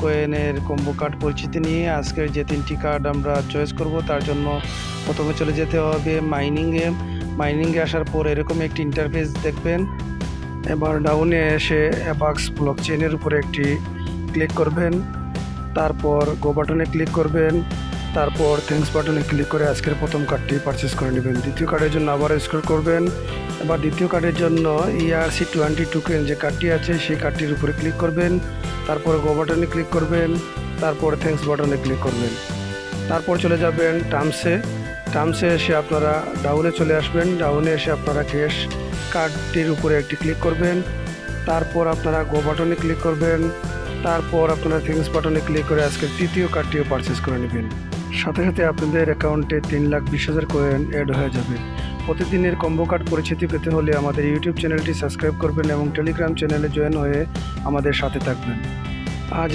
কয়েনের combo card পরিচিতি নিয়ে আজকের যে 3টি কার্ড আমরা চয়েস করব তার জন্য প্রথমে চলে যেতে হবে মাইনিংয়ে আসার পর এরকম একটি ইন্টারফেস দেখবেন। এবার ডাউনে এসে অ্যাবাক্স ব্লকচেইনের উপরে একটি ক্লিক করবেন, তারপর গো বাটনে ক্লিক করবেন, তারপর থ্যাঙ্কস বাটনে ক্লিক করে আজকের প্রথম কার্ডটি পারচেস করে নেবেন। দ্বিতীয় কার্ডের জন্য আবার স্ক্রল করবেন। এবার দ্বিতীয় কার্ডের জন্য ERC20 টোকেন যে কার্ডটি আছে সেই কার্ডটির উপরে ক্লিক করবেন, তারপর গো বাটনে ক্লিক করবেন, তারপর থ্যাঙ্কস বাটনে ক্লিক করবেন। তারপর চলে যাবেন টার্মসে এসে আপনারা ডাউনে চলে আসবেন। ডাউনে এসে আপনারা ক্যাশ কার্ডটির উপরে একটি ক্লিক করবেন, তারপর আপনারা গো বাটনে ক্লিক করবেন, তারপর আপনারা থ্যাঙ্কস বাটনে ক্লিক করে আজকের তৃতীয় কার্ডটিও পারচেস করে নেবেন। সাথে সাথে আপনাদের অ্যাকাউন্টে 3,20,000 কয়েন অ্যাড হয়ে যাবে। প্রতিদিনের কম্বো কার্ড পরিচিতি পেতে হলে আমাদের ইউটিউব চ্যানেলটি সাবস্ক্রাইব করবেন এবং টেলিগ্রাম চ্যানেলে জয়েন হয়ে আমাদের সাথে থাকবেন। আজ